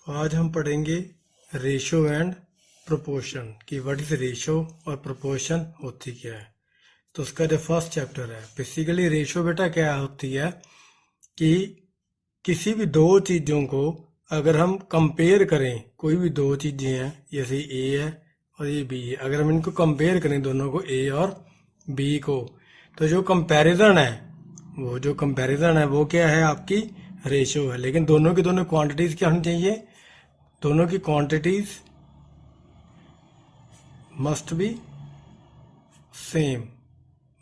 आज हम पढ़ेंगे रेशो एंड प्रोपोर्शन कि व्हाट इज रेशो और प्रोपोर्शन होती क्या है। तो उसका जो फर्स्ट चैप्टर है बेसिकली रेशो बेटा क्या होती है कि किसी भी दो चीज़ों को अगर हम कंपेयर करें, कोई भी दो चीज़ें हैं जैसे ए है और ये बी है, अगर हम इनको कंपेयर करें दोनों को ए और बी को, तो जो कंपैरिजन है वो क्या है, आपकी रेशो है। लेकिन दोनों की दोनों क्वांटिटीज क्या होनी चाहिए, दोनों की क्वांटिटीज मस्ट बी सेम।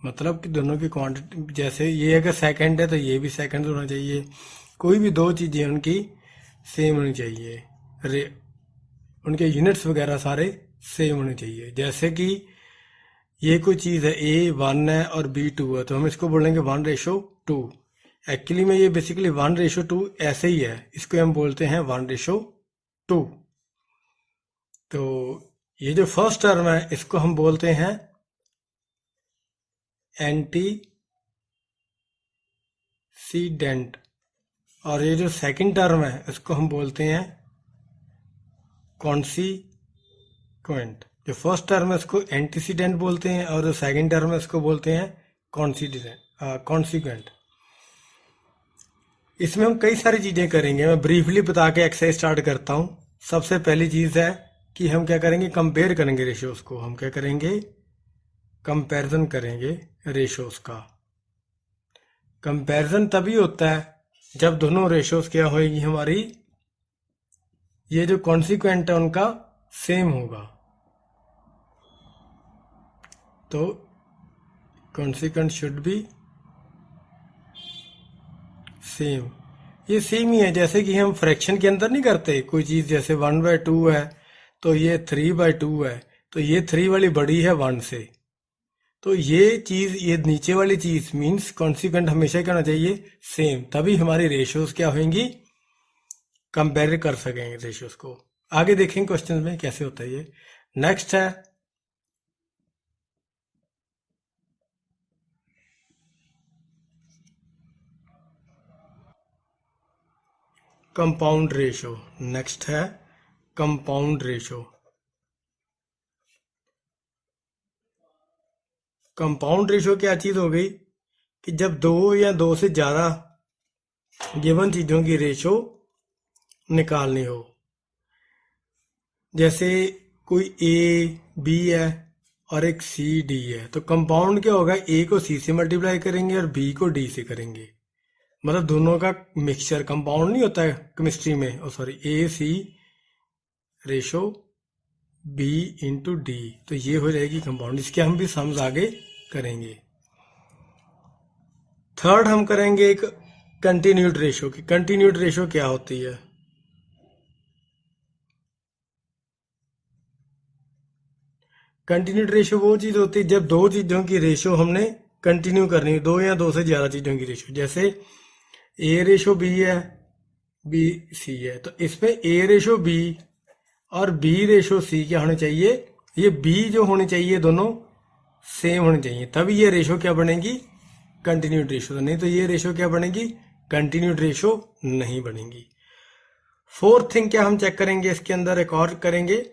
मतलब कि दोनों की क्वांटिटी, जैसे ये अगर सेकंड है तो ये भी सेकंड होना चाहिए। कोई भी दो चीज़ें उनकी सेम होनी चाहिए, उनके यूनिट्स वगैरह सारे सेम होने चाहिए। जैसे कि ये कोई चीज़ है ए 1 है और बी 2 है, तो हम इसको बोलेंगे 1:2। एक्चुअली में ये बेसिकली 1:2 ऐसे ही है, इसको हम बोलते हैं 1:2। तो ये जो फर्स्ट टर्म है इसको हम बोलते हैं एंटीसीडेंट, और ये जो सेकंड टर्म है इसको हम बोलते हैं कॉन्सिक्वेंट। जो फर्स्ट टर्म है इसको एंटीसीडेंट बोलते हैं और जो सेकंड टर्म है इसको बोलते हैं कॉन्सिक्वेंट। इसमें हम कई सारी चीज़ें करेंगे, मैं ब्रीफली बता के एक्सरसाइज स्टार्ट करता हूँ। सबसे पहली चीज़ है कि हम क्या करेंगे, कंपेयर करेंगे रेशियोज को। हम क्या करेंगे, कंपैरिजन करेंगे रेशियोज का। कंपैरिजन तभी होता है जब दोनों रेशियोज क्या होगी हमारी, ये जो कॉन्सिक्वेंट है उनका सेम होगा। तो कॉन्सिक्वेंट शुड बी सेम। ये सेम ही है, जैसे कि हम फ्रैक्शन के अंदर नहीं करते कोई चीज़, जैसे 1/2 है तो ये 3/2 है, तो ये 3 वाली बड़ी है 1 से। तो ये चीज़, ये नीचे वाली चीज़ मीन्स कॉन्सिक्वेंट हमेशा क्या होना चाहिए, सेम। तभी हमारी रेशियोज क्या होंगी, कंपेयर कर सकेंगे रेशियोज को। आगे देखेंगे क्वेश्चन में कैसे होता है ये। नेक्स्ट है कंपाउंड रेशो। नेक्स्ट है कंपाउंड रेशो। कंपाउंड रेशो क्या चीज़ हो गई कि जब दो या दो से ज़्यादा गिवन चीज़ों की रेशो निकालनी हो, जैसे कोई ए बी है और एक सी डी है, तो कंपाउंड क्या होगा, ए को सी से मल्टीप्लाई करेंगे और बी को डी से करेंगे। मतलब दोनों का मिक्सचर कंपाउंड नहीं होता है केमिस्ट्री में, ओ सॉरी, ए सी रेशो बी इंटू डी, तो ये हो जाएगी कंपाउंड। इसके हम भी सम्स आगे करेंगे। थर्ड हम करेंगे एक कंटिन्यूड रेशो की। कंटिन्यूड रेशो क्या होती है, कंटिन्यूड रेशो वो चीज़ होती है जब दो चीज़ों की रेशो हमने कंटिन्यू करनी है, दो या दो से ज़्यादा चीज़ों की रेशो। जैसे ए रेशो बी है, बी सी है, तो इसमें ए रेशो बी और बी रेशो सी क्या होने चाहिए, ये बी जो होने चाहिए दोनों सेम होने चाहिए, तभी ये रेशो क्या बनेगी, कंटिन्यूड रेशो। नहीं तो ये रेशो क्या बनेगी, कंटिन्यूड रेशो नहीं बनेगी। फोर्थ थिंग क्या हम चेक करेंगे इसके अंदर, एक और करेंगे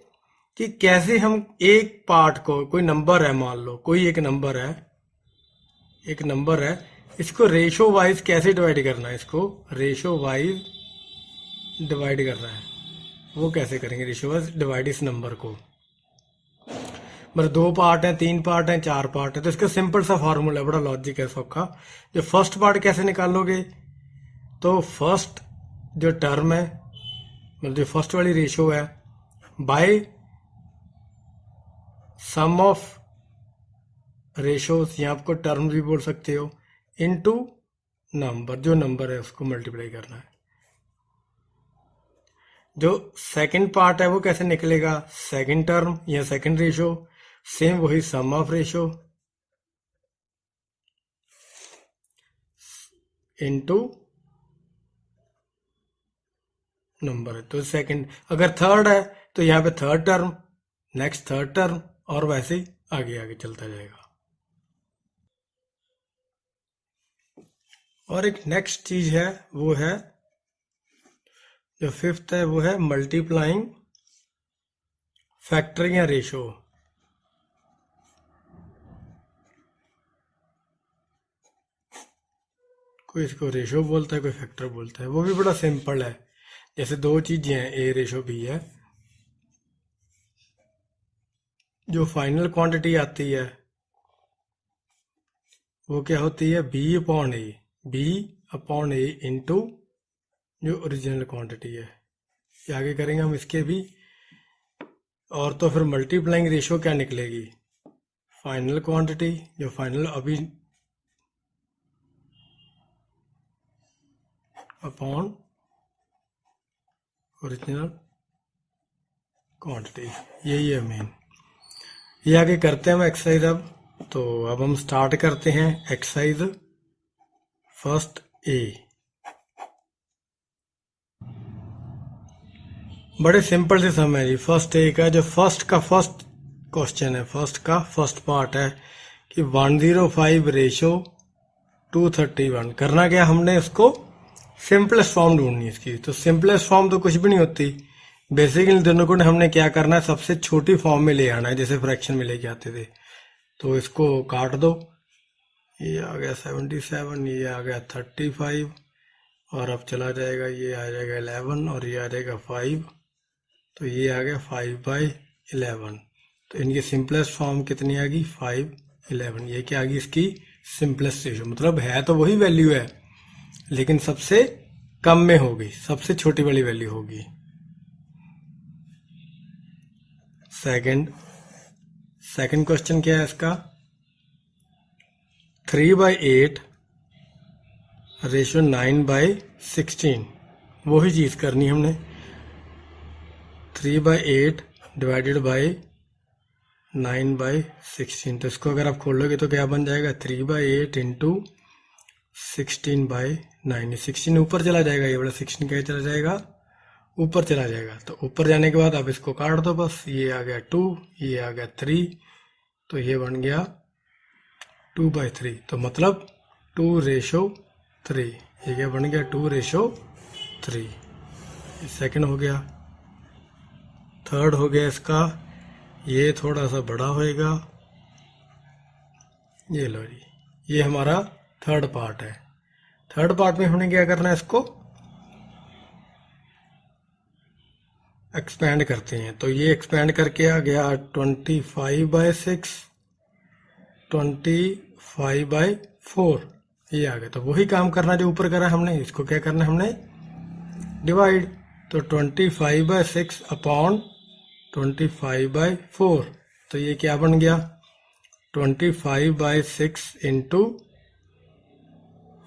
कि कैसे हम एक पार्ट को, कोई नंबर है, मान लो कोई एक नंबर है, इसको रेशो वाइज कैसे डिवाइड करना है, इसको रेशो वाइज डिवाइड करना है। वो कैसे करेंगे रेशो वाइज डिवाइड इस नंबर को। मतलब 2 पार्ट हैं, 3 पार्ट हैं, 4 पार्ट है, तो इसका सिंपल सा फॉर्मूला है, बड़ा लॉजिक है सबका। जो फर्स्ट पार्ट कैसे निकालोगे, तो फर्स्ट जो टर्म है, मतलब जो फर्स्ट वाली रेशो है, बाय सम ऑफ रेशोज, या आपको टर्म भी बोल सकते हो, इनटू नंबर, जो नंबर है उसको मल्टीप्लाई करना है। जो सेकंड पार्ट है वो कैसे निकलेगा, सेकंड टर्म या सेकंड रेशो, सेम वही सम ऑफ रेशो इनटू नंबर है। तो सेकंड, अगर थर्ड है तो यहाँ पे third term, next third term, और वैसे ही आगे आगे चलता जाएगा। और एक नेक्स्ट चीज है वो है जो फिफ्थ है वो है मल्टीप्लाइंग फैक्टर या रेशो। कोई इसको रेशो बोलता है, कोई फैक्टर बोलता है, वो भी बड़ा सिंपल है। जैसे दो चीजें हैं, ए रेशो बी है, जो फाइनल क्वांटिटी आती है वो क्या होती है, बी अपॉन ए, बी अपॉन ए इंटू जो ओरिजिनल क्वांटिटी है। ये आगे करेंगे हम इसके भी। और तो फिर मल्टीप्लाइंग रेशो क्या निकलेगी, फाइनल क्वांटिटी जो फाइनल अभी अपॉन ओरिजिनल क्वांटिटी, यही है मेन। ये आगे करते हैं हम एक्सरसाइज अब। तो अब हम स्टार्ट करते हैं एक्सरसाइज फर्स्ट ए। बड़े सिंपल से समय जी। फर्स्ट ए का जो फर्स्ट क्वेश्चन है, फर्स्ट का फर्स्ट पार्ट है कि 105 रेशो 231। करना क्या हमने, इसको सिंपलेस्ट फॉर्म ढूंढनी है इसकी। तो सिंपलेस्ट फॉर्म तो कुछ भी नहीं होती, बेसिकली दोनों को हमने क्या करना है, सबसे छोटी फॉर्म में ले आना है, जैसे फ्रैक्शन में लेके आते थे। तो इसको काट दो, ये आ गया 77, ये आ गया 35, और अब चला जाएगा, ये आ जाएगा 11 और ये आ जाएगा 5, तो ये आ गया 5/11। तो इनकी सिंपलेस्ट फॉर्म कितनी आ गई, 5/11। ये क्या आ गई इसकी सिंपलेस्ट रेशो, मतलब है तो वही वैल्यू है लेकिन सबसे कम में होगी, सबसे छोटी वाली वैल्यू होगी। सेकंड क्वेश्चन क्या है इसका, 3/8 रेशो 9/16। वही चीज करनी हमने, 3/8 डिवाइडेड बाई 9/16। तो इसको अगर आप खोलोगे तो क्या बन जाएगा, 3/8 इंटू 16/9। 16 ऊपर चला जाएगा, ये वाला 16 क्या चला जाएगा, ऊपर चला जाएगा। तो ऊपर जाने के बाद आप इसको काट दो बस, ये आ गया 2, ये आ गया 3, तो ये बन गया 2/3। तो मतलब 2:3। ये क्या बन गया, 2:3। सेकंड हो गया। थर्ड हो गया इसका, ये थोड़ा सा बड़ा होएगा, ये लो जी, ये हमारा थर्ड पार्ट है। थर्ड पार्ट में हमने क्या करना है, इसको एक्सपेंड करते हैं। तो ये एक्सपेंड करके आ गया 25/6, 25/4, ये आ गया। तो वही काम करना जो ऊपर करा हमने, इसको क्या करना है हमने, डिवाइड। तो 25/6 अपॉन 25/4, तो ये क्या बन गया, 25/6 इंटू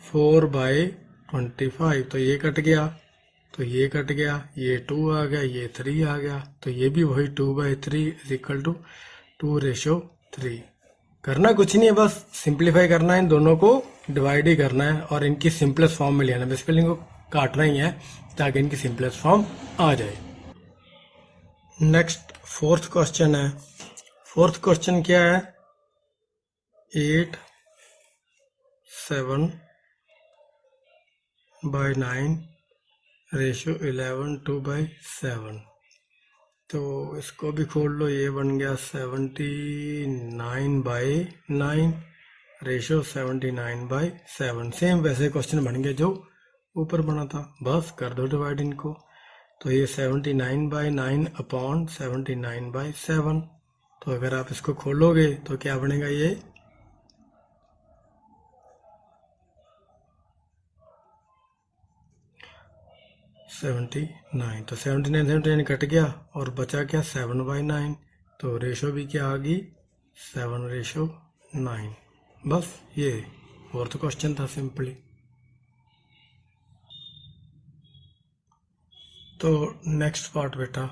4/25। तो ये कट गया, तो ये कट गया, ये 2 आ गया, ये 3 आ गया। तो ये भी वही 2/3 इज इक्वल टू 2:3। करना कुछ नहीं है, बस सिंप्लीफाई करना है, इन दोनों को डिवाइड ही करना है और इनकी सिंपलेस्ट फॉर्म में लेना है। बेसिकली इनको काटना ही है ताकि इनकी सिंपलेस्ट फॉर्म आ जाए। नेक्स्ट फोर्थ क्वेश्चन है। फोर्थ क्वेश्चन क्या है, 8/7/9 रेशो 11 2/7। तो इसको भी खोल लो, ये बन गया 79/9 रेशो 79/7। सेम वैसे क्वेश्चन बन गया जो ऊपर बना था, बस कर दो डिवाइड इनको। तो ये 79/9 अपॉन 79/7। तो अगर आप इसको खोलोगे तो क्या बनेगा, ये 79। तो 79 कट गया और बचा क्या, 7/9। तो रेशो भी क्या आ गई, 7:9। बस ये फोर्थ क्वेश्चन था सिंपली। तो नेक्स्ट पार्ट बेटा,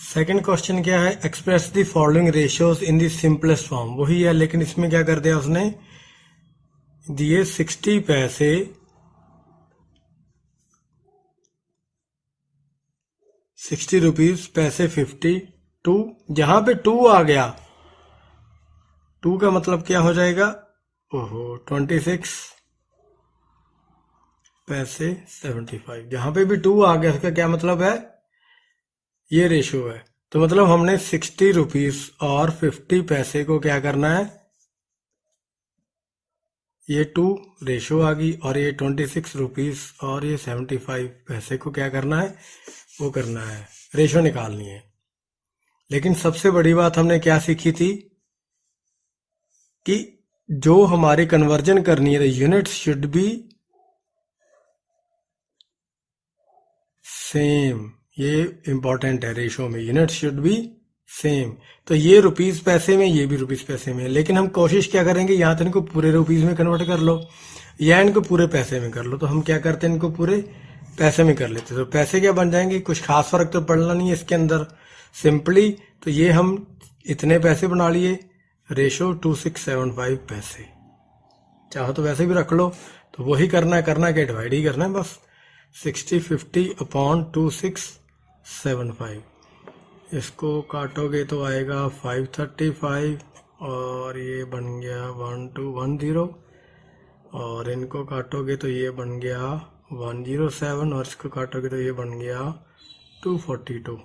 सेकंड क्वेश्चन क्या है, express the following ratios in the simplest form. वही है लेकिन इसमें क्या कर दिया उसने, दिए 60 पैसे 60 रुपीज, पैसे 52। जहां पे 2 आ गया, 2 का मतलब क्या हो जाएगा, ओहो 26 पैसे 75। जहां पे भी 2 आ गया इसका क्या मतलब है, ये रेशो है। तो मतलब हमने 60 रुपीज और 50 पैसे को क्या करना है, ये 2 रेशो आ गई, और ये 26 रुपीज और ये 75 पैसे को क्या करना है, वो करना है, रेशो निकालनी है। लेकिन सबसे बड़ी बात हमने क्या सीखी थी कि जो हमारी कन्वर्जन करनी है, यूनिट शुड बी सेम। ये इंपॉर्टेंट है, रेशो में यूनिट शुड बी सेम। तो ये रुपीज पैसे में, ये भी रुपीज पैसे में, लेकिन हम कोशिश क्या करेंगे, या तो इनको पूरे रुपीज में कन्वर्ट कर लो या इनको पूरे पैसे में कर लो। तो हम क्या करते हैं, इनको पूरे पैसे में कर लेते। तो पैसे क्या बन जाएंगे, कुछ खास फर्क तो पड़ना नहीं है इसके अंदर, सिंपली। तो ये हम इतने पैसे बना लिए, रेशो 2675 पैसे। चाहो तो वैसे भी रख लो, तो वही करना है, करना क्या, डिवाइड ही करना है बस। 60 50 अपॉन 2675, इसको काटोगे तो आएगा 535, और ये बन गया 1210, और इनको काटोगे तो ये बन गया 107, और इसको काटोगे तो ये बन गया 242।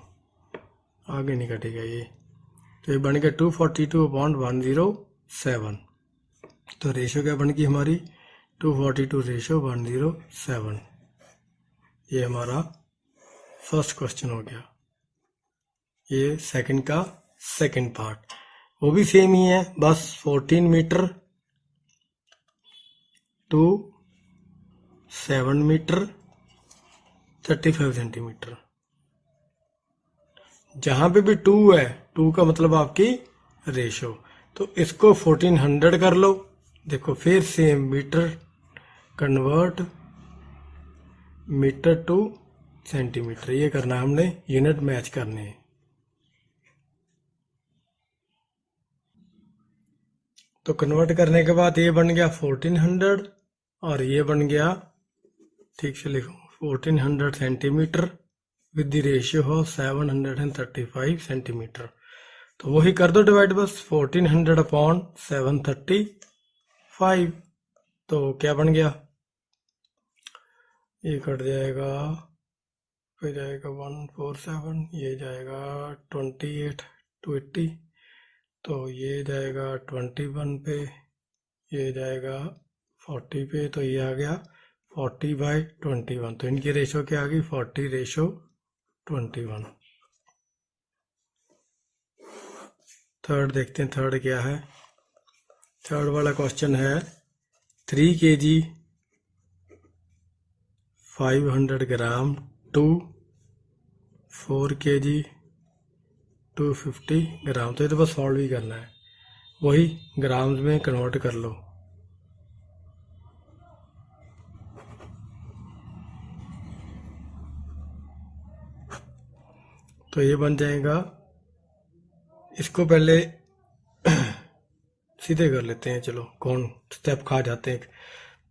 आगे नहीं कटेगा ये, तो ये बन गया 242 अपॉन 107। तो रेशो क्या बन गई हमारी, 242 रेशो 107। ये हमारा फर्स्ट क्वेश्चन हो गया। ये सेकंड का सेकंड पार्ट, वो भी सेम ही है, बस 14 मीटर टू 7 मीटर 35 सेंटीमीटर। जहां पे भी 2 है, 2 का मतलब आपकी रेशो, तो इसको 1400 कर लो। देखो फिर same, metre convert metre to centimetre, ये करना है हमने, यूनिट मैच करने हैं। तो कन्वर्ट करने के बाद ये बन गया 1400, और ये बन गया, ठीक से लिखो, 1400 centimetre with the ratio of 735 centimetre. तो वही कर दो डिवाइड, बस 1400 अपॉन 735। तो क्या बन गया, ये कट जाएगा, फिर जाएगा 147, ये जाएगा 28 to 80, तो ये जाएगा 21 पे, ये जाएगा 40 पे, तो ये आ गया 40/21। तो इनकी रेशो क्या आ गई, 40:21। थर्ड देखते हैं, थर्ड क्या है। थर्ड वाला क्वेश्चन है 3 kg 500 ग्राम टू 4 kg 250 ग्राम। तो ये तो बस सॉल्व ही करना है, वही ग्राम्स में कन्वर्ट कर लो। तो ये बन जाएगा, इसको पहले सीधे कर लेते हैं, चलो कौन स्टेप खा जाते हैं।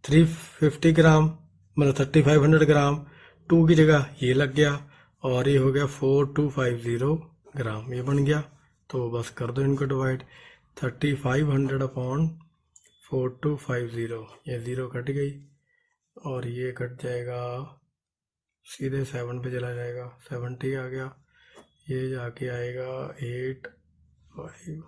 350 ग्राम मतलब 3500 ग्राम, 2 की जगह ये लग गया, और ये हो गया 4250 ग्राम, ये बन गया। तो बस कर दो इनको डिवाइड, 3500 अपॉन 4250, ये 0 कट गई, और ये कट जाएगा, सीधे 7 पे चला जाएगा, 70 आ गया, ये जाके आएगा 8 5,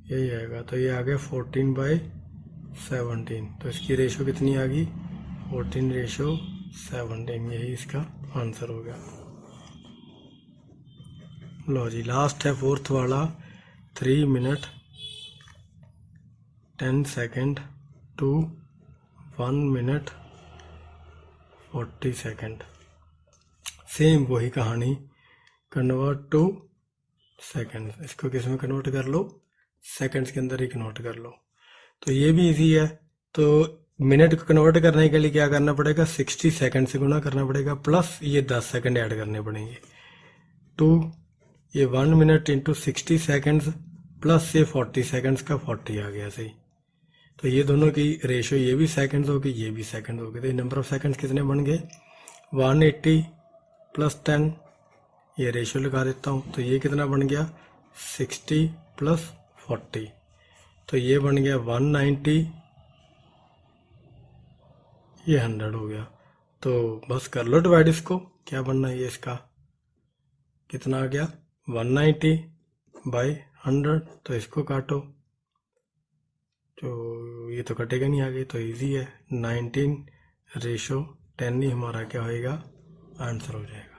यही आएगा। तो ये आ गया 14/17। तो इसकी रेशो कितनी आ गई, 14:17। यही इसका आंसर हो गया। लो जी, लास्ट है फोर्थ वाला, 3 minute 10 second to 1 minute 40 second. Same वही कहानी, कन्वर्ट टू सेकेंड। इसको किस में कन्वर्ट कर लो, सेकंड्स के अंदर ही कन्वर्ट कर लो। तो ये भी इजी है। तो मिनट को कन्वर्ट करने के लिए क्या करना पड़ेगा, 60 सेकंड से गुना करना पड़ेगा, प्लस ये 10 सेकंड ऐड करने पड़ेंगे। टू ये 1 मिनट इंटू 60 सेकंड्स प्लस ये 40 सेकंड्स का 40 आ गया सही। तो ये दोनों की रेशो, ये भी सेकंड्स होगी, ये भी सेकंड होगी। तो ये नंबर ऑफ सेकंड्स कितने बन गए, 180 प्लस 10, ये रेशो लगा देता हूँ। तो ये कितना बन गया, 60 प्लस 40, तो ये बन गया 190, ये 100 हो गया। तो बस कर लो डिवाइड इसको, क्या बनना है ये इसका, कितना आ गया 190 बाई 100। तो इसको काटो, तो ये तो कटेगा नहीं आगे, तो इजी है, 19:10 ही हमारा क्या होएगा, आंसर हो जाएगा।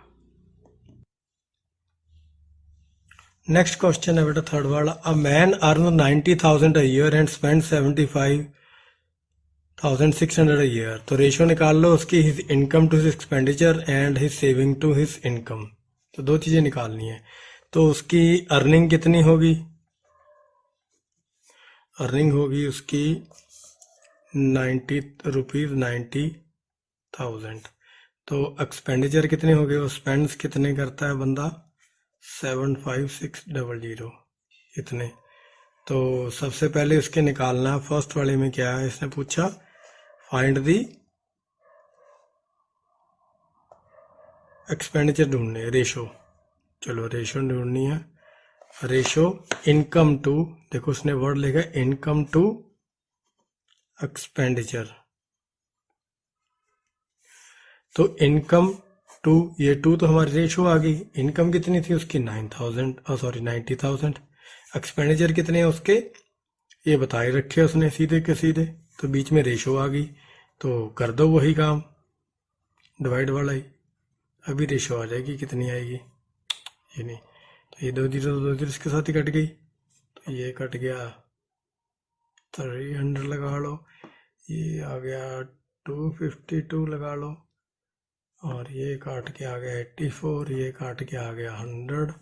नेक्स्ट क्वेश्चन है बेटा थर्ड वाला, a man earn 90,000 a year and spend 75,600 a year. तो रेशियो निकाल लो उसकी, his income to his expenditure and his saving to his income. तो दो चीजें निकालनी है। तो उसकी अर्निंग कितनी होगी, अर्निंग होगी उसकी 90,000। तो एक्सपेंडिचर कितने हो गए, वो स्पेंड्स कितने करता है बंदा, 75,600 इतने। तो सबसे पहले उसके निकालना है, फर्स्ट वाले में क्या है, इसने पूछा फाइंड दी एक्सपेंडिचर ढूंढने, रेशो। चलो रेशो ढूंढनी है, रेशो इनकम टू, देखो उसने वर्ड लिखा इनकम टू एक्सपेंडिचर। तो इनकम टू, ये टू तो हमारी रेशो आ गई, इनकम कितनी थी उसकी 90,000, एक्सपेंडिचर कितने हैं उसके ये बताए रखे उसने सीधे के सीधे, तो बीच में रेशो आ गई। तो कर दो वही काम, डिवाइड वाला ही, अभी रेशो आ जाएगी, कितनी आएगी, ये नहीं, तो ये 2 जीरो इसके साथ ही कट गई, तो ये कट गया 300 लगा लो, ये आ गया 252 लगा लो, और ये काट के आ गया 84, ये काट के आ गया 100,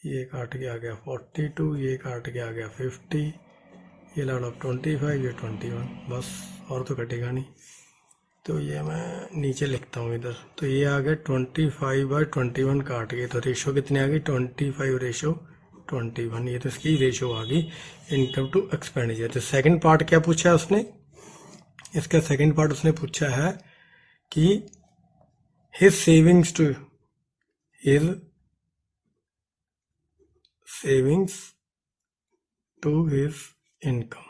ये काट के आ गया 42, ये काट के आ गया 50, ये ला लो 25, ये 21, बस और तो कटेगा नहीं। तो ये मैं नीचे लिखता हूँ इधर, तो ये आ गया 25/21 काट गए, तो रेशो कितनी आ गई 25:21, ये तो इसकी रेशो आ गई इनकम टू एक्सपेंडिचर। तो सेकंड पार्ट क्या पूछा है उसने, इसका सेकंड पार्ट उसने पूछा है कि his savings to his income.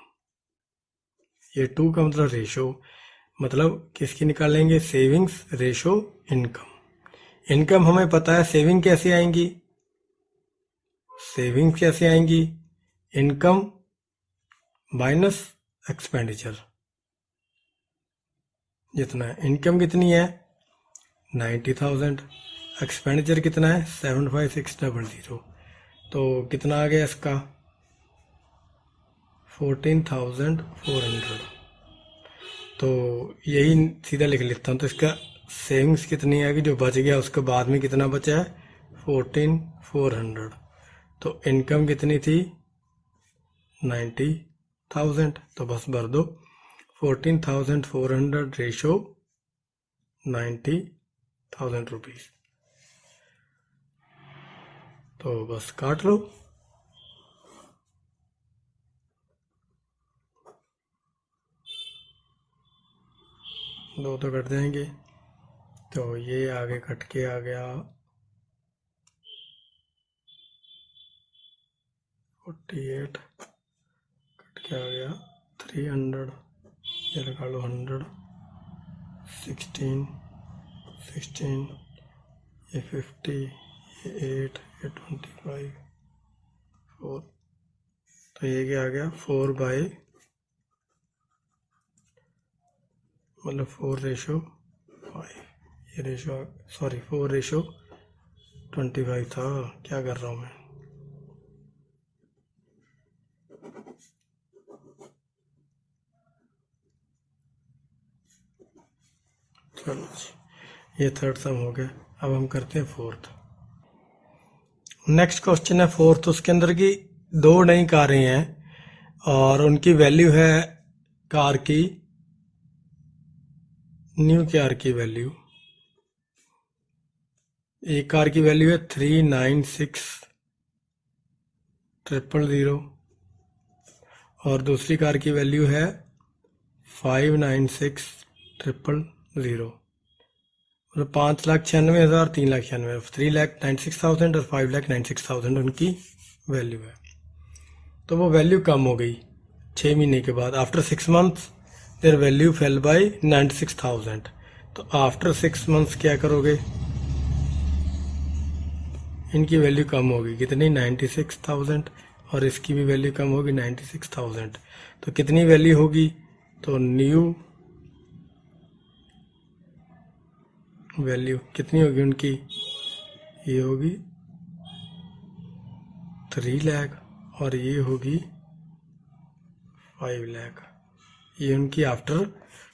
ये टू का मतलब रेशो, मतलब किसकी निकालेंगे, सेविंग्स रेशो इनकम। इनकम हमें पता है, सेविंग कैसे आएंगी, सेविंग्स कैसे आएंगी, इनकम माइनस एक्सपेंडिचर जितना है। इनकम कितनी है 90,000, एक्सपेंडिचर कितना है 75,600, तो कितना आ गया इसका 14,400। तो यही सीधा लिख लेता हूँ, तो इसका सेविंग्स कितनी आएगी, जो बच गया उसके बाद में कितना बचा है 14,400। तो इनकम कितनी थी 90,000, तो बस भर दो 14,400 रेशो 90,000 रुपीज, तो बस काट लो। दो तो कट जाएंगे, तो ये आगे कट के आ गया 48, कट के आ गया 300, ये लगा लो 100, 16, ये 50, ये 8, ये 25, 4, तो ये क्या आ गया 4 मतलब 4:5, ये रेशो 4:25 था, क्या कर रहा हूँ मैं। चलो ये थर्ड सम हो गया, अब हम करते हैं फोर्थ। नेक्स्ट क्वेश्चन है फोर्थ, उसके अंदर की 2 नई कारें हैं और उनकी वैल्यू है कार की, न्यू कार की वैल्यू, एक कार की वैल्यू है 396,000 और दूसरी कार की वैल्यू है 596,000, मतलब 5,96,000, 3,96,000, 3,96,000 और 5,96,000 उनकी वैल्यू है। तो वो वैल्यू कम हो गई, 6 महीने के बाद after 6 months their value fell by 96,000। तो आफ्टर 6 मंथ्स क्या करोगे, इनकी वैल्यू कम होगी कितनी, 96,000, और इसकी भी वैल्यू कम होगी 96,000। तो कितनी वैल्यू होगी, तो न्यू वैल्यू कितनी होगी उनकी, ये होगी 3 लाख और ये होगी 5 लाख। ये उनकी आफ्टर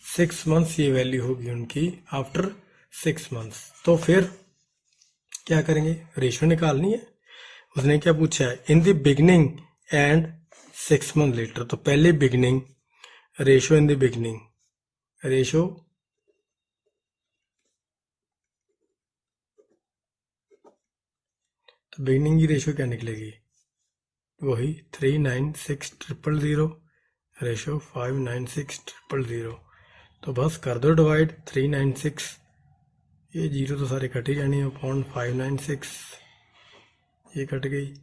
6 मंथ्स ये वैल्यू होगी उनकी आफ्टर 6 मंथ्स। तो फिर क्या करेंगे, रेशो निकालनी है। उसने क्या पूछा है, in the beginning and 6 month later. तो पहले beginning, ratio in the beginning, ratio तो बिगनिंग की रेशो क्या निकलेगी, वही 396,000 रेशो 596,000। तो बस कर दो डिवाइड, 396, ये जीरो तो सारे कट ही जानी है, 596 ये कट गई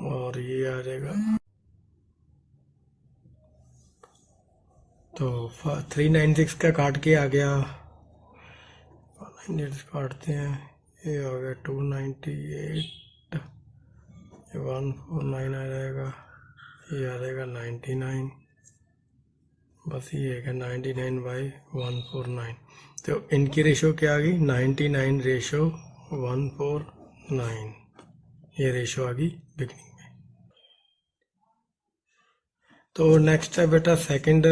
और ये आ जाएगा। तो 396 का काट के आ गया, 198 काटते हैं, ये आ गया 298, ये 149 आ जाएगा, ये आ जाएगा 99, बस ये है 99 बाई 149। तो इनकी रेशो क्या आ गई, 99 रेशो 149, ये रेशो आ गई बिगनिंग में। तो नेक्स्ट है बेटा सेकंड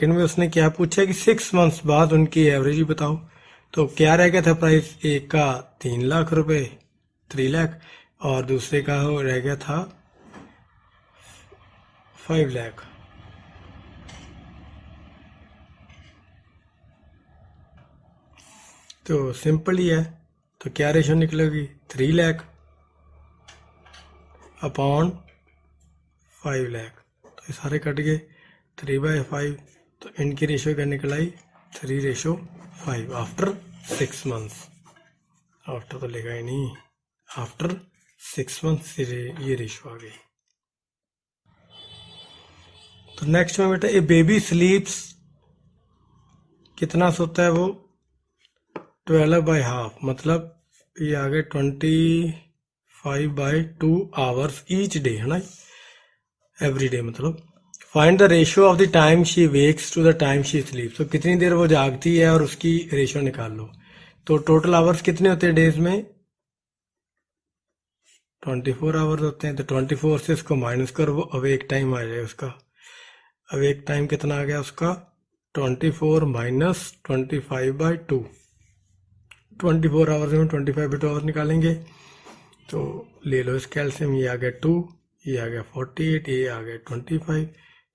में उसने क्या पूछा कि 6 मंथ्स बाद उनकी एवरेज बताओ। तो क्या रह गया था प्राइस, एक का 3 लाख रुपए 3 लाख और दूसरे का रह गया था 5 लाख। तो सिंपल ही है, तो क्या रेशो निकलेगी, 3 लाख अपॉन 5 लाख। तो ये सारे कट गए, 3/5। तो इनकी रेशो क्या निकल आई, 3/5 आफ्टर 6 मंथ्स। आफ्टर तो लेगा ही नहीं, आफ्टर 6 मंथ्स ये रेशो आ गई। तो नेक्स्ट में बेटा, ए बेबी स्लीप्स, कितना सोता है वो, 12/2, मतलब ये आ गए 25/2 आवर्स ईच डे, है ना, एवरी डे। मतलब find the ratio of the time she wakes to the time she sleeps. तो कितनी देर वो जागती है और उसकी रेशियो निकाल लो। तो टोटल आवर्स कितने होते हैं डेज में, 24 आवर्स होते हैं। तो 24 से इसको माइनस करो, वो अवेक टाइम आ जाएगा उसका। अवेक टाइम कितना आ गया उसका, 24 माइनस 25/2। 24 आवर्स में 25/2 आवर्स निकालेंगे तो ले लो इसका एलसीएम, ये आ गया 2, ये आ गया 48, ये आ गया 25,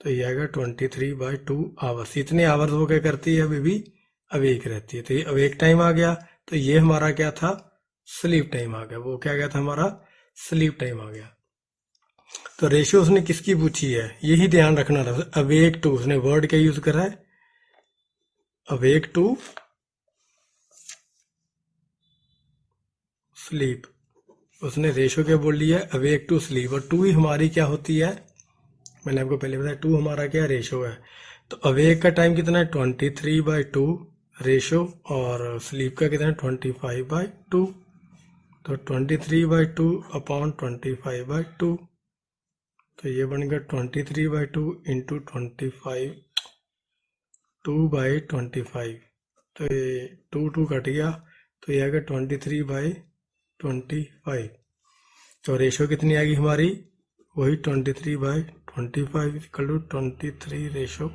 तो ये आ गया 23/2 आवर्स। इतने आवर्स वो क्या करती है, बेबी अवेक रहती है। तो ये अवेक टाइम आ गया। तो ये हमारा क्या था, स्लीप टाइम आ गया। वो क्या गया था, हमारा स्लीप टाइम आ गया। तो रेशियो उसने किसकी पूछी है, यही ध्यान रखना था। अवेक टू, उसने वर्ड क्या यूज करा है, अवेक टू स्लीप। उसने रेशो क्या बोल लिया है, अवेक टू स्लीप। और 2 ही हमारी क्या होती है, मैंने आपको पहले बताया 2 हमारा क्या रेशो है। तो अवेक का टाइम कितना है, 23/2 रेशो, और स्लीप का कितना है 25/2। तो 23/2 अपॉन 25/2, तो ये बन गया 23/2 इंटू 25, 2/25। तो ये 2 कट गया, तो ये आ गया 23/25। तो रेशो कितनी आ गई हमारी, वही 23/25 इक्वल टू 23 रेशो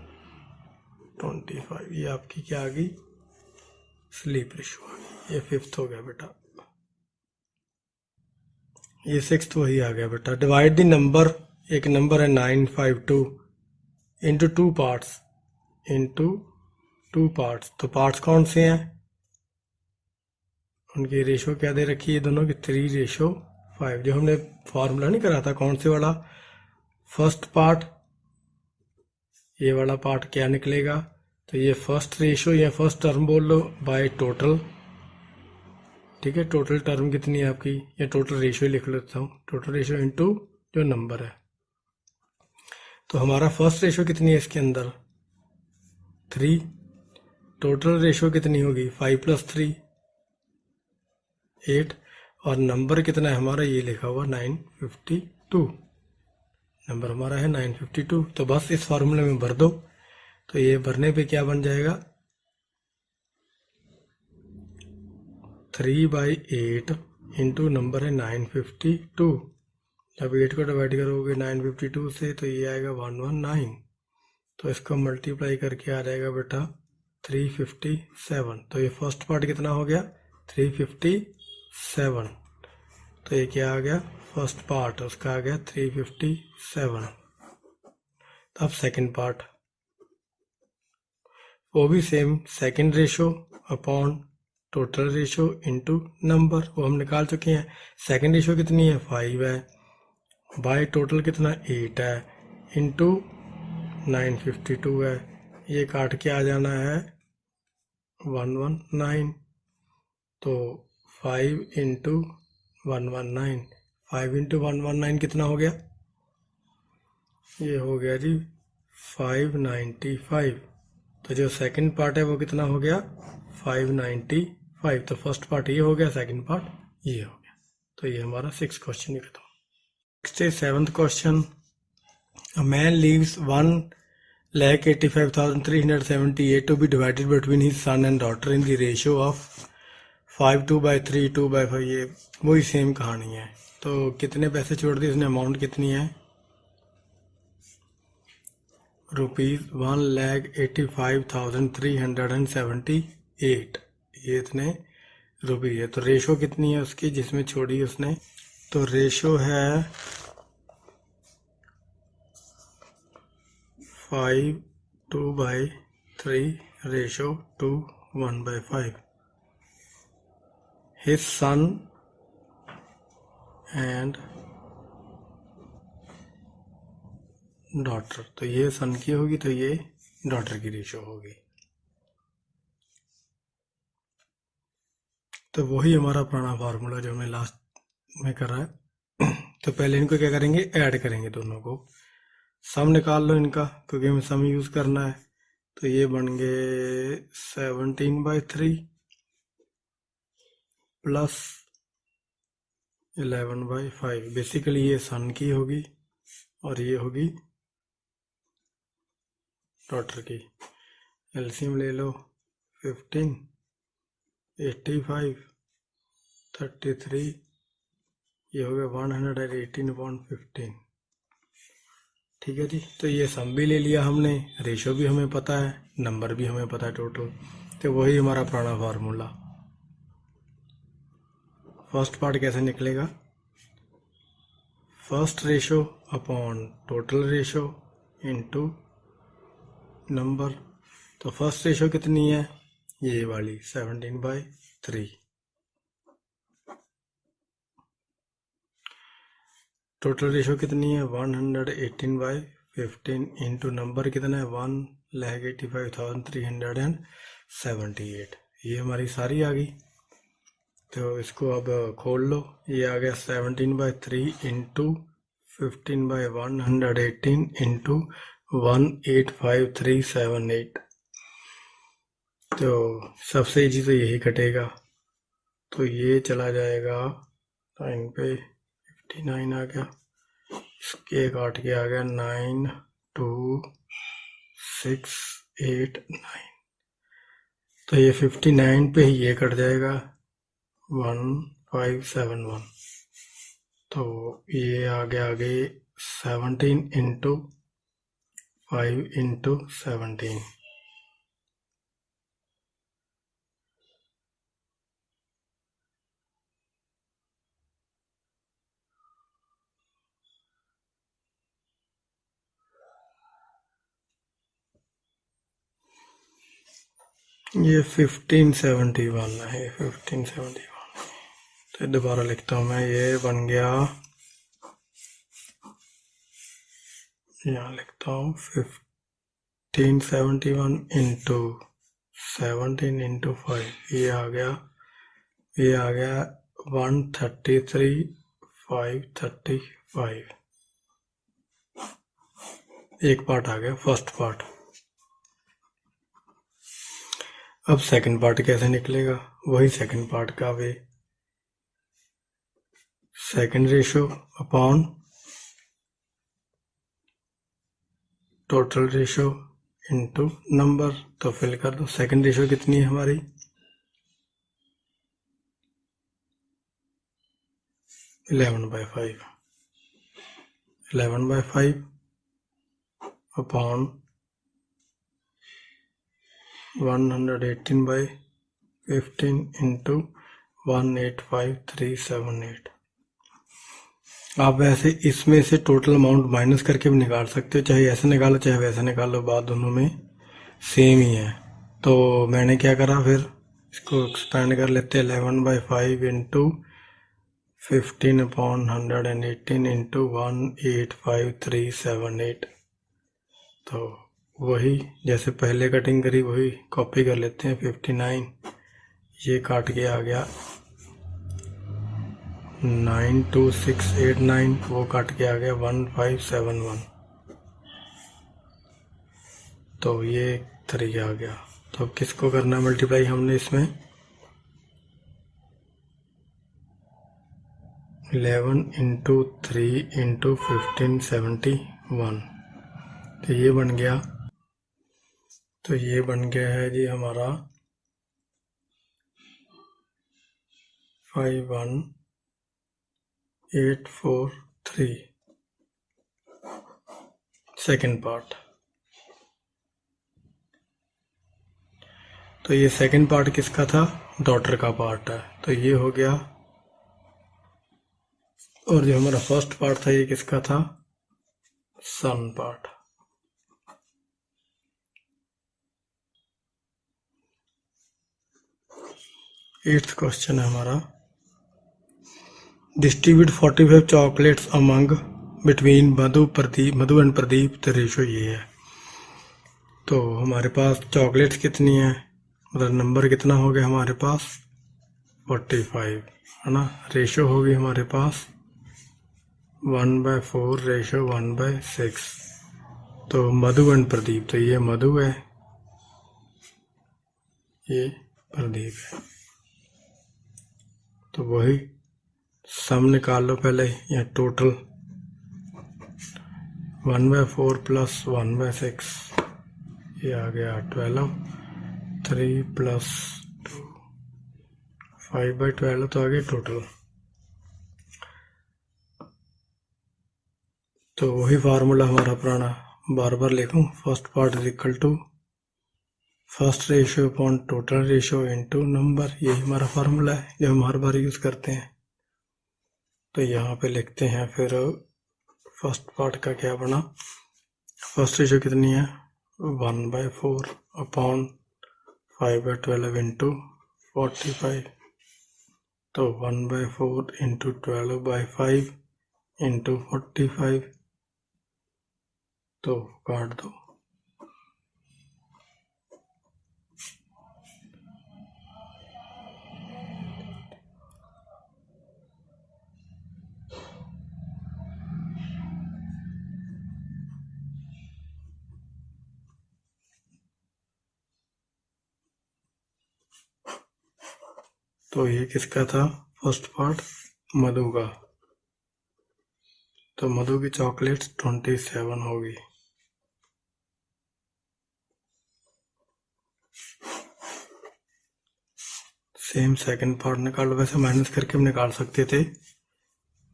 25। ये आपकी क्या आ गई, स्लीप रेशो आ गई। ये 5th हो गया बेटा। ये 6th वही आ गया बेटा। डिवाइड द नंबर, एक नंबर है 952 इंटू 2 पार्ट्स, इंटू 2 पार्ट्स। तो पार्ट्स कौन से हैं, उनकी रेशो क्या दे रखी है दोनों की, 3/5। जो हमने फॉर्मूला नहीं करा था, कौन से वाला, फर्स्ट पार्ट, ये वाला पार्ट क्या निकलेगा, तो ये फर्स्ट रेशो या फर्स्ट टर्म बोल लो बाय टोटल। ठीक है, टोटल टर्म कितनी है आपकी, या टोटल रेशो लिख लेता हूँ, टोटल रेशो इंटू जो नंबर है। तो हमारा फर्स्ट रेशो कितनी है इसके अंदर 3, टोटल रेशो कितनी होगी 5 + 3 8, और नंबर कितना है हमारा ये लिखा हुआ 952, नंबर हमारा है 952। तो बस इस फार्मूले में भर दो, तो ये भरने पे क्या बन जाएगा 3/8 इंटू नंबर है 952। जब 8 को डिवाइड करोगे 952 से तो ये आएगा 119, तो इसको मल्टीप्लाई करके आ जाएगा बेटा 357। तो ये फर्स्ट पार्ट कितना हो गया 357, तो ये क्या आ गया फर्स्ट पार्ट उसका आ गया 357। अब सेकंड पार्ट वो भी same, second ratio upon total ratio into number, वो हम निकाल चुके हैं। सेकंड रेशो कितनी है 5 है, बाय टोटल कितना 8 है, इनटू 952 है, ये काट के आ जाना है 119। तो 5 इंटू 119, 5 इंटू 119 कितना हो गया, ये हो गया जी 595। तो जो सेकंड पार्ट है वो कितना हो गया 595। तो फर्स्ट पार्ट ये हो गया, सेकंड पार्ट ये हो गया। तो ये हमारा 6 क्वेश्चन ही खत्म। नेक्स्ट है 7th question. A man leaves 1,85,378 to be divided between his son and daughter in the ratio of 5:2/3 2/5। ये वही सेम कहानी है। तो कितने पैसे छोड़ दिए इसने, अमाउंट कितनी है ₹1,85,378, ये इतने रुपये है। तो रेशो कितनी है उसकी जिसमें छोड़ी उसने, तो रेशो है 5:2/3 ratio 2:1/5। His son and daughter, तो ये सन की होगी तो ये डॉटर की रेशो होगी। तो वही हमारा पुराना फार्मूला जो हमने लास्ट में कर रहा है। तो पहले इनको क्या करेंगे, ऐड करेंगे दोनों को, सम निकाल लो इनका क्योंकि हमें सम यूज करना है। तो ये बन गए 17/3 प्लस 11/5। बेसिकली ये सन की होगी और ये होगी डॉटर की। एलसीएम ले लो 15, 85, 33, ये हो गया 118/15। ठीक है जी। तो ये सम भी ले लिया हमने, रेशो भी हमें पता है, नंबर भी हमें पता है टोटल। तो वही हमारा पुराना फार्मूला। फर्स्ट पार्ट कैसे निकलेगा, first ratio upon total ratio into number. तो फर्स्ट रेशो कितनी है, ये वाली 17/3। टोटल रेशो कितनी है 118/15 इंटू नंबर कितना है 1,85,378। ये हमारी सारी आ गई। तो इसको अब खोल लो, ये आ गया 17/3 इंटू 15/118 इंटू 185,378। तो सबसे इजी तो यही कटेगा, तो ये चला जाएगा टाइम पे 59 आ गया, इसके काट के आ गया 92689। तो ये 59 पे ही ये कट जाएगा 1571। तो ये आ गया आगे 17 इंटू 5 इंटू 17। ये 1571 है, 1571। तो दोबारा लिखता हूँ मैं, ये बन गया, यहाँ लिखता हूँ 1571 इंटू 17 इंटू 5, ये आ गया 133,535। एक पार्ट आ गया फर्स्ट पार्ट। अब सेकंड पार्ट कैसे निकलेगा, वही सेकंड पार्ट का way, second ratio upon total ratio into number. तो फिल कर दो। सेकंड रेशो कितनी है हमारी, 11/5, 11/5 अपॉन 118/15 इंटू 185,378। आप वैसे इसमें से टोटल अमाउंट माइनस करके भी निकाल सकते हो, चाहे ऐसे निकालो चाहे वैसे निकालो, बात दोनों में सेम ही है। तो मैंने क्या करा, फिर इसको एक्सपेंड कर लेते हैं। 11/5 इंटू 15/118 इंटू 185,378। तो वही जैसे पहले कटिंग करी वही कॉपी कर लेते हैं। 59 ये काट के आ गया, 92689 वो काट के आ गया 1571। तो ये 3 आ गया। तो अब किसको करना मल्टीप्लाई हमने इसमें, 11 इंटू 3 इंटू 1571। तो ये बन गया, तो ये बन गया है जी हमारा 51843 सेकंड पार्ट। तो ये सेकंड पार्ट किसका था, डॉटर का पार्ट है, तो ये हो गया। और जो हमारा फर्स्ट पार्ट था ये किसका था, सन पार्ट। एट्थ क्वेश्चन है हमारा, distribute 45 chocolates among between Madhu and Pradeep. तो रेशो ये है। तो हमारे पास चॉकलेट्स कितनी है, मतलब नंबर कितना हो गया हमारे पास 45 है ना। रेशो होगी हमारे पास 1/4 रेशो 1/6। तो मधु एंड प्रदीप, तो ये मधु है ये प्रदीप है। तो वही सम निकाल लो पहले, या टोटल 1/4 प्लस 1/6 ये आ गया 12, 3 प्लस 2 5/12 तो आ गया टोटल। तो वही फार्मूला हमारा पुराना बार बार लिखूं, first part is equal to first ratio upon total ratio into number. यही हमारा फार्मूला है जो हम हर बार यूज करते हैं। तो यहाँ पे लिखते हैं फिर फर्स्ट पार्ट का क्या बना, फर्स्ट रेशियो कितनी है 1/4 अपॉन 5/12 इंटू 45। तो 1/4 इंटू 12/5 इंटू 45। तो काट दो, तो ये किसका था फर्स्ट पार्ट, मधु का। तो मधु की चॉकलेट्स 27 होगी। सेम सेकंड पार्ट निकालो, वैसे माइनस करके हम निकाल सकते थे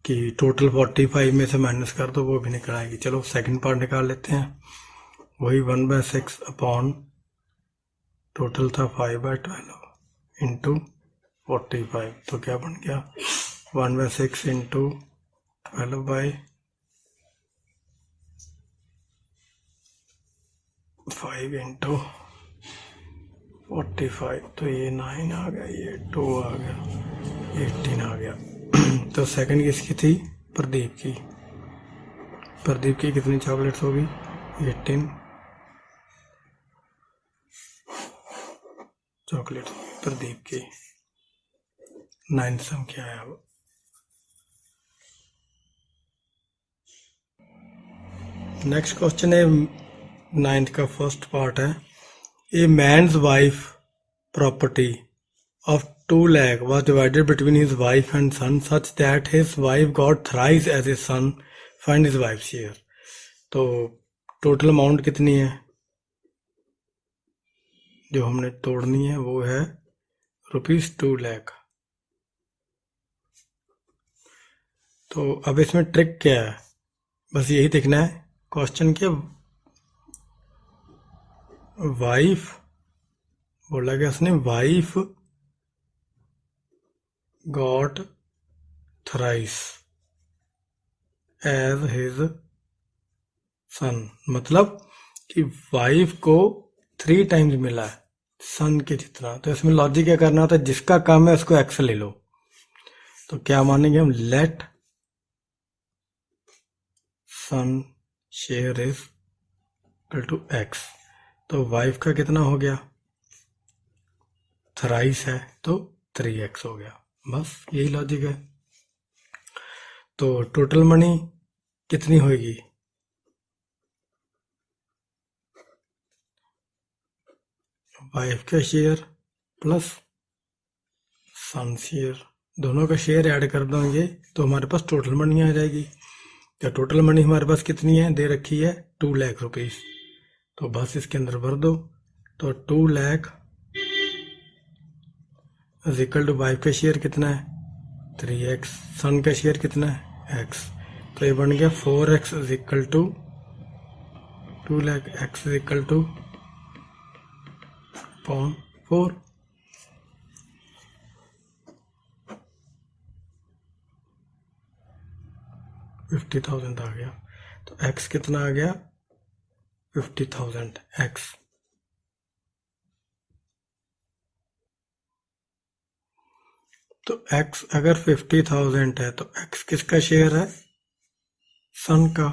कि टोटल 45 में से माइनस कर दो, वो भी निकल आएगी। चलो सेकंड पार्ट निकाल लेते हैं। वही 1/6 अपॉन टोटल था 5/12 इंटू 45। तो क्या बन गया 1/6 इंटू 12/5 इंटू 45। तो ये 9 आ गया, ये 2 आ गया, 18 आ गया। तो सेकंड किसकी थी, प्रदीप की। प्रदीप की कितनी चॉकलेट्स होगी 18 चॉकलेट प्रदीप की। 9 सम क्या है अब, नेक्स्ट क्वेश्चन है 9th का फर्स्ट पार्ट है, a man's wife property of 2 lakh was divided between his wife and son such that his wife got thrice as his son. Find his wife's share. तो total amount कितनी है जो हमने तोड़नी है, वो है ₹2 लाख। तो अब इसमें ट्रिक क्या है, बस यही देखना है क्वेश्चन के वाइफ बोला गया, उसने wife got thrice as his son, मतलब कि वाइफ को 3 टाइम्स मिला है सन के जितना। तो इसमें लॉजिक क्या करना होता है, जिसका काम है उसको एक्स ले लो। तो क्या मानेंगे हम, let son share is equal to x. तो वाइफ का कितना हो गया, थ्राइस है तो 3x हो गया, बस यही लॉजिक है। तो टोटल मनी कितनी होगी, वाइफ का शेयर प्लस सन शेयर, दोनों का शेयर ऐड कर देंगे तो हमारे पास टोटल मनी आ जाएगी। तो टोटल मनी हमारे पास कितनी है, दे रखी है 2 लाख रुपीस। तो बस इसके अंदर भर दो। तो 2 lakh is equal to wife का शेयर कितना है 3x, सन का शेयर कितना है x। तो ये बन गया 4x is equal to 2 lakh, x is equal to 4। $50,000 आ गया। तो x कितना आ गया 50,000 x। तो x अगर 50,000 है तो x किसका शेयर है, सन का।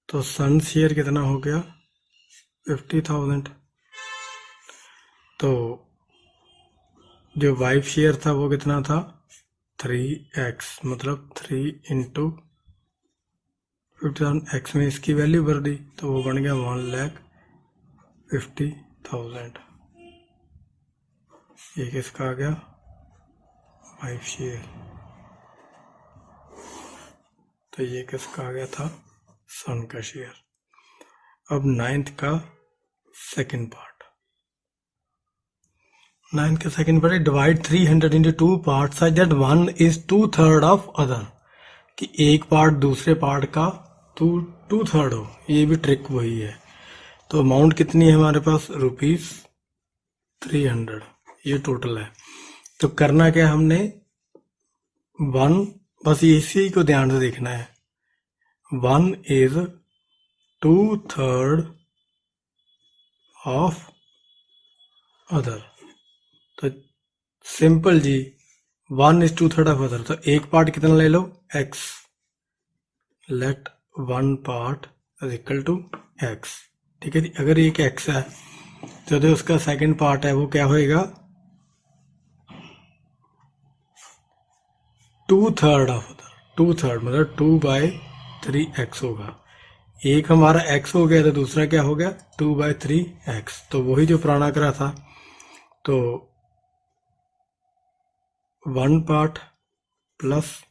तो सन शेयर कितना हो गया 50,000। तो जो वाइफ शेयर था वो कितना था 3x, मतलब 3 इंटू 50,000, x में इसकी वैल्यू भर दी तो वो बन गया 1,50,000। ये किसका आ गया, वाइफ शेयर। तो ये किसका आ गया था, सन का शेयर। अब 9th का सेकंड पार्ट, 9th का सेकंड पार्ट है, divide 300 into 2 part such that 1 is 2/3 of other, कि एक पार्ट दूसरे पार्ट का 2/3 हो। ये भी ट्रिक वही है। तो अमाउंट कितनी है हमारे पास, ₹300, ये टोटल है। तो करना क्या हमने, 1, बस इसी को ध्यान से देखना है, 1 इज 2/3 ऑफ अदर। तो सिंपल जी, 1 इज 2/3 ऑफ अदर। तो एक पार्ट कितना ले लो x, let 1 part is equal to x। ठीक है जी, अगर एक x है तो जो उसका सेकंड पार्ट है वो क्या होएगा 2/3 ऑफ अदर, 2/3 मतलब 2/3x होगा। एक हमारा x हो गया तो दूसरा क्या हो गया 2/3x। तो वही जो पुराना करा था। तो 1 पार्ट प्लस,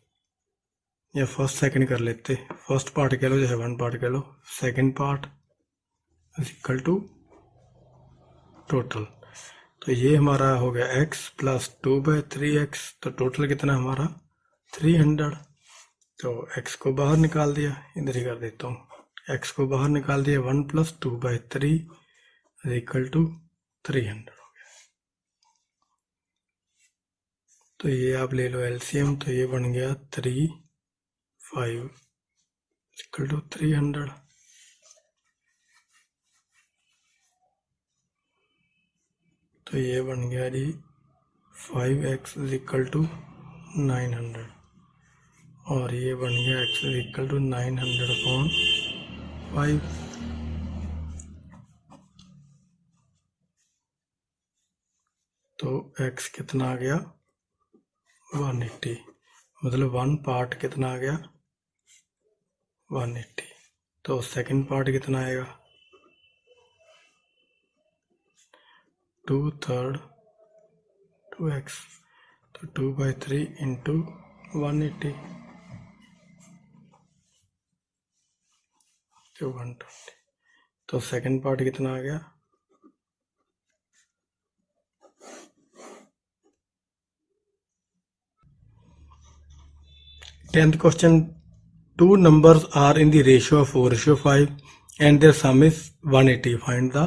या फर्स्ट सेकंड कर लेते, फर्स्ट पार्ट कह लो, जैसे 1 पार्ट कह लो, second part is equal to total. तो ये हमारा हो गया x प्लस 2/3x। तो टोटल कितना हमारा 300। तो x को बाहर निकाल दिया, इधर ही कर देता हूँ, x को बाहर निकाल दिया, 1 प्लस 2/3 इज इक्वल टू 300 हो गया। तो ये आप ले लो एलसीएम, तो ये बन गया 3/5 इक्वल टू 300। तो ये बन गया जी 5x इज इक्वल टू 900, और ये बन गया x इज इक्वल टू 900/5। तो x कितना आ गया 180, मतलब 1 पार्ट कितना आ गया 180। तो सेकंड पार्ट कितना आएगा 2/3 2x, तो 2/3 इंटू 180 तो 120। तो सेकंड पार्ट कितना आ गया 10th question. Two numbers are in the ratio of 4:5 and their sum is 180. Find the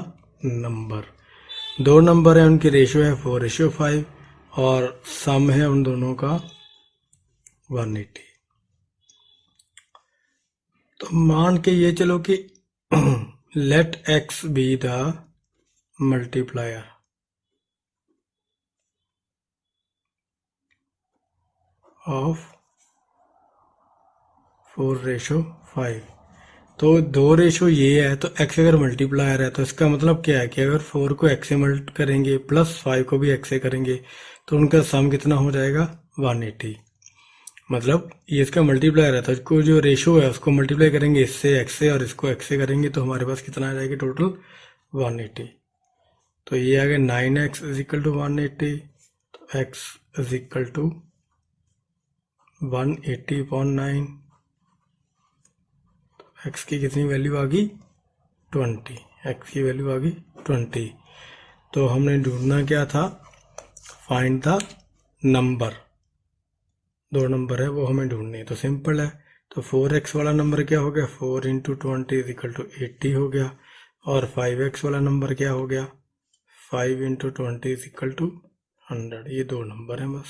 number. दो नंबर है उनकी रेशियो है 4:5 और सम है उन दोनों का 180। तो मान के ये चलो कि let x be the multiplier of 4:5। तो दो रेशो ये है तो x अगर मल्टीप्लायर है तो इसका मतलब क्या है कि अगर 4 को x से मल्ट करेंगे प्लस 5 को भी x से करेंगे तो उनका सम कितना हो जाएगा 180। मतलब ये इसका मल्टीप्लायर है तो इसको जो रेशो है उसको मल्टीप्लाई करेंगे इससे x से और इसको x से करेंगे तो हमारे पास कितना आ जाएगा टोटल 180। तो ये आ गया 9x = 180। तो x = 180/9। x की कितनी वैल्यू आ गई 20। x की वैल्यू आ गई 20। तो हमने ढूंढना क्या था फाइंड द नंबर। दो नंबर है वो हमें ढूंढनी है तो सिंपल है। तो 4x वाला नंबर क्या हो गया 4 × 20 = 80 हो गया और 5x वाला नंबर क्या हो गया 5 × 20 = 100। ये दो नंबर हैं बस।